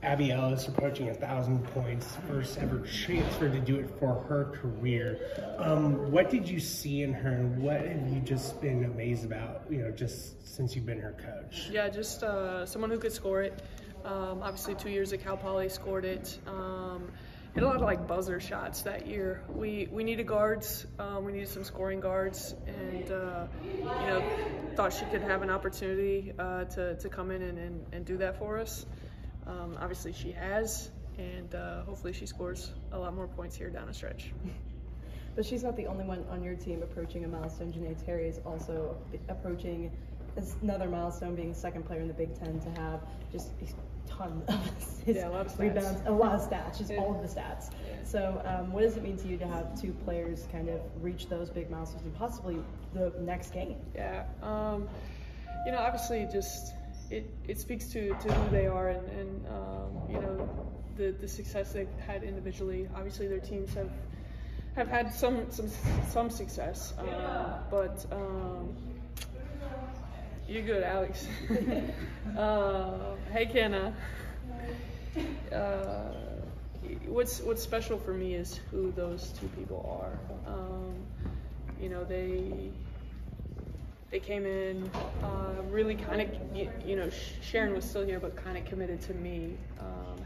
Abby Ellis approaching 1,000 points, first ever transfer to do it for her career. What did you see in her, and what have you just been amazed about, just since you've been her coach? Yeah, just someone who could score it. Obviously 2 years at Cal Poly, scored it. Hit a lot of buzzer shots that year. We needed guards. We needed some scoring guards, and thought she could have an opportunity to come in and do that for us. Obviously she has, and hopefully she scores a lot more points here down the stretch. But she's not the only one on your team approaching a milestone. Janae Terry is also approaching another milestone, being second player in the Big Ten to have just a ton of a lot of rebounds, a lot of stats, just yeah. all of the stats. Yeah. So what does it mean to you to have two players kind of reach those big milestones and possibly the next game? Yeah, obviously just it speaks to who they are and the success they've had individually. Obviously their teams have had some success, but you're good, Alex. Hey, Kenna. What's special for me is who those two people are. They came in really kind of, Sharon was still here, but kind of committed to me,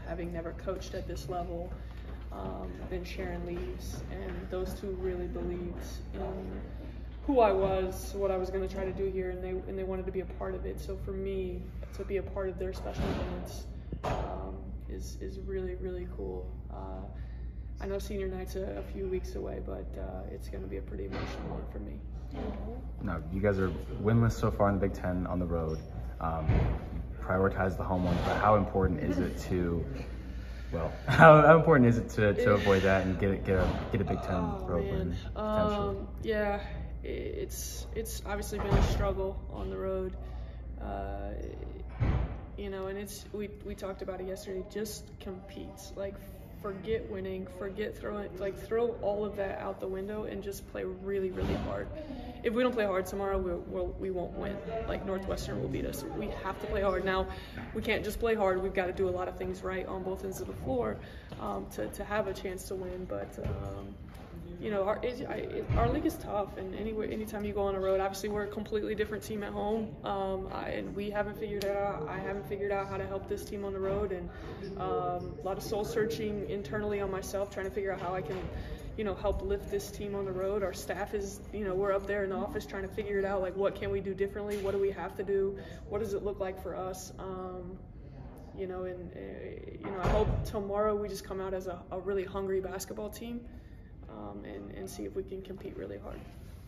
having never coached at this level. Then Sharon leaves, and those two really believed in who I was, what I was going to try to do here, and they wanted to be a part of it. So for me, to be a part of their special events is really, really cool. I know senior night's a few weeks away, but it's going to be a pretty emotional one for me. Now, you guys are winless so far in the Big Ten on the road. Prioritize the home one, but how important is it to, how important is it to avoid that and get a Big Ten road win potentially? Yeah, it's obviously been a struggle on the road. And we talked about it yesterday. Just compete. Forget winning, forget throwing, throw all of that out the window and just play really, really hard. If we don't play hard tomorrow, we won't win. Northwestern will beat us. We have to play hard. Now, we can't just play hard. We've got to do a lot of things right on both ends of the floor to have a chance to win. But our league is tough, and anytime you go on the road, obviously we're a completely different team at home, and we haven't figured it out. I haven't figured out how to help this team on the road, and a lot of soul searching internally on myself, trying to figure out how I can, help lift this team on the road. Our staff is, we're up there in the office trying to figure it out. What can we do differently? What do we have to do? What does it look like for us? I hope tomorrow we just come out as a really hungry basketball team. And see if we can compete really hard.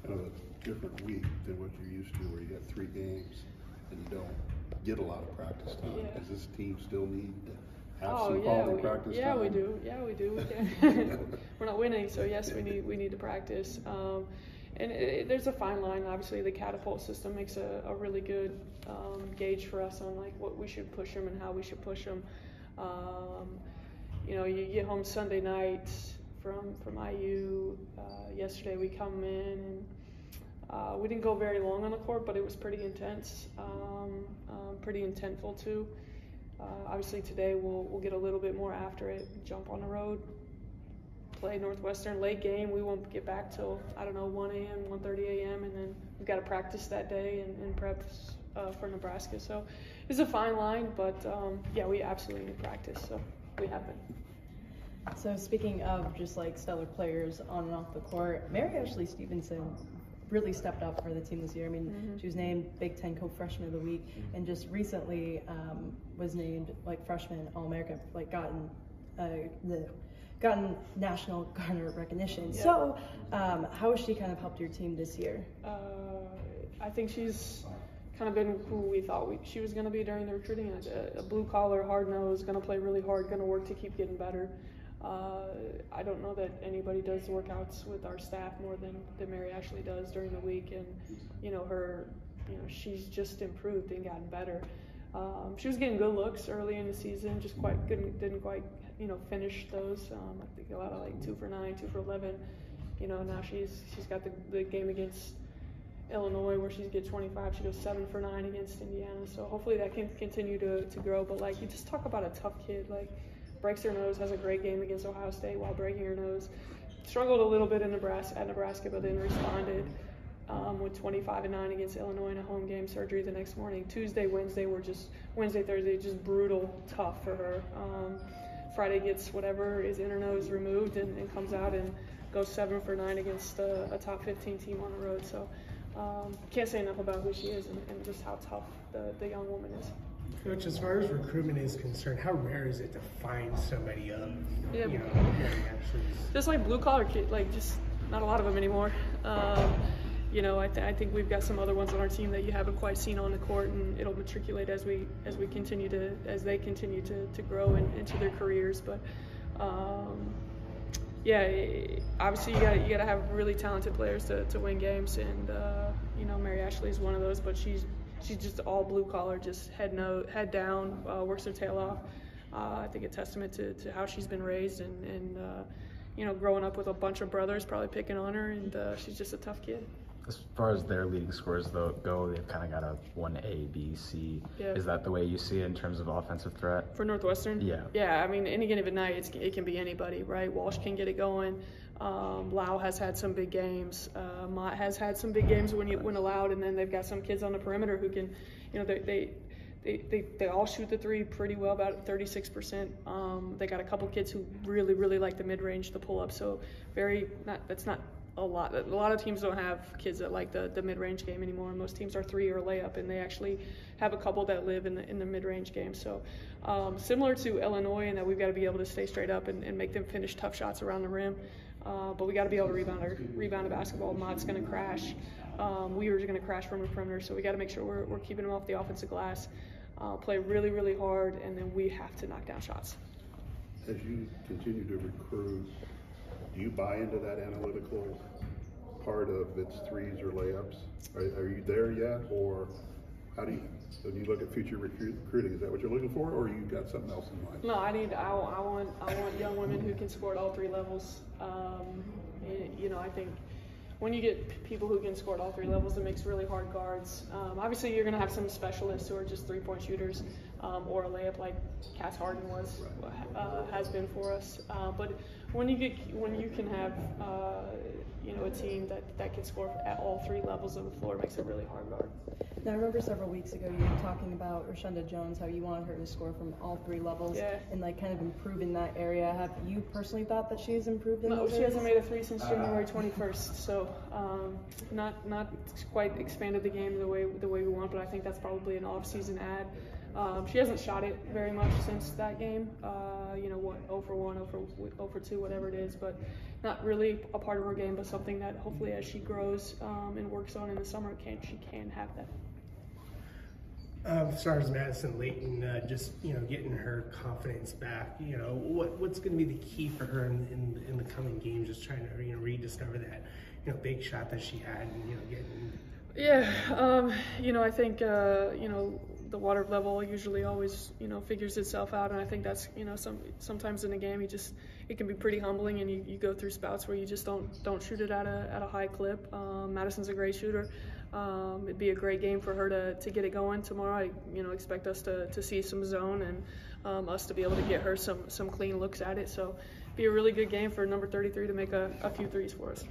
A different week than what you're used to, where you have 3 games and you don't get a lot of practice time. Yeah. Does this team still need to have some quality practice time? Yeah, we do. Yeah, we do. We're not winning, so yes, we need to practice. There's a fine line. Obviously, the catapult system makes a really good gauge for us on what we should push them and how we should push them. You get home Sunday night from IU. Yesterday we come in and we didn't go very long on the court, but it was pretty intense, pretty intentful too. Obviously today we'll get a little bit more after it, jump on the road, play Northwestern, late game. We won't get back till, 1 a.m., 1:30 a.m., and then we've got to practice that day and prep for Nebraska. So it's a fine line, but yeah, we absolutely need practice, so we have been. So speaking of just stellar players on and off the court, Mary Ashley Stevenson really stepped up for the team this year. She was named Big Ten Co-Freshman of the Week, and just recently was named Freshman All-American, gotten national Garner recognition. Yeah. So how has she kind of helped your team this year? I think she's kind of been who we thought she was going to be during the recruiting. A blue-collar, hard-nosed, going to play really hard, going to work to keep getting better. I don't know that anybody does workouts with our staff more than Mary Ashley does during the week, and she's just improved and gotten better. She was getting good looks early in the season, just didn't quite finish those. I think a lot of 2 for 9, 2 for 11. Now she's got the game against Illinois, where she's get 25. She goes 7 for 9 against Indiana. So hopefully that can continue to grow. But like, you just talk about a tough kid, like breaks her nose, has a great game against Ohio State while breaking her nose. Struggled a little bit in Nebraska, but then responded with 25 and 9 against Illinois in a home game. Surgery the next morning. Tuesday, Thursday, just brutal tough for her. Friday gets whatever is in her nose removed and comes out and goes 7 for 9 against a top 15 team on the road. So can't say enough about who she is and just how tough the young woman is. Coach, as far as recruitment is concerned, how rare is it to find somebody Yeah. Mary Ashley's? Just like blue collar kid, like just not a lot of them anymore. I think we've got some other ones on our team that you haven't quite seen on the court, and it'll matriculate as they continue to grow into their careers. But obviously you gotta have really talented players to win games, and Mary Ashley is one of those. But she's just all blue collar, just head down, works her tail off. I think a testament to how she's been raised, and growing up with a bunch of brothers probably picking on her, and she's just a tough kid. As far as their leading scorers go, they've kind of got a 1A, B, C. Yeah. Is that the way you see it in terms of offensive threat? For Northwestern? Yeah. Yeah, I mean, any given night, it can be anybody, right? Walsh can get it going. Lau has had some big games. Mott has had some big games when allowed, and then they've got some kids on the perimeter who can, they all shoot the three pretty well, about 36%. They got a couple kids who really, really like the mid-range, the pull-up. So that's not a lot. A lot of teams don't have kids that like the mid-range game anymore. Most teams are 3 or layup, and they actually have a couple that live in the mid-range game. So similar to Illinois, in that we've got to be able to stay straight up and make them finish tough shots around the rim. But we got to be able to rebound a basketball. Mott's going to crash. Weaver's going to crash from the perimeter. So we got to make sure we're keeping them off the offensive glass. Play really, really hard, and then we have to knock down shots. As you continue to recruit, do you buy into that analytical part of its threes or layups? Are you there yet, or when you look at future recruiting, is that what you're looking for, or you got something else in mind? No, I want young women who can score at all 3 levels. I think when you get people who can score at all 3 levels, it makes really hard guards. Obviously, you're going to have some specialists who are just 3-point shooters, or a layup like Cass Harden has been for us. But when you can have a team that can score at all 3 levels of the floor, it makes it really hard guard. Now, I remember several weeks ago you were talking about Rashunda Jones, how you wanted her to score from all 3 levels, and kind of improve in that area. Have you personally thought that she has improved in those areas? No, she hasn't made a 3 since January 21st, so not quite expanded the game the way we want, but I think that's probably an off-season ad. She hasn't shot it very much since that game. 0 for 1, 0 for 2, whatever it is, but not really a part of her game, but something that hopefully as she grows and works on in the summer, she can have that. As far as Madison Layton, getting her confidence back, what's going to be the key for her in the coming games? Just trying to rediscover that big shot that she had, and getting. Yeah, I think the water level usually always figures itself out, and I think that's sometimes in a game it can be pretty humbling, and you go through spouts where you just don't shoot it at a high clip. Madison's a great shooter. It'd be a great game for her to get it going tomorrow. I expect us to see some zone, and us to be able to get her some clean looks at it. So it'd be a really good game for number 33 to make a few threes for us.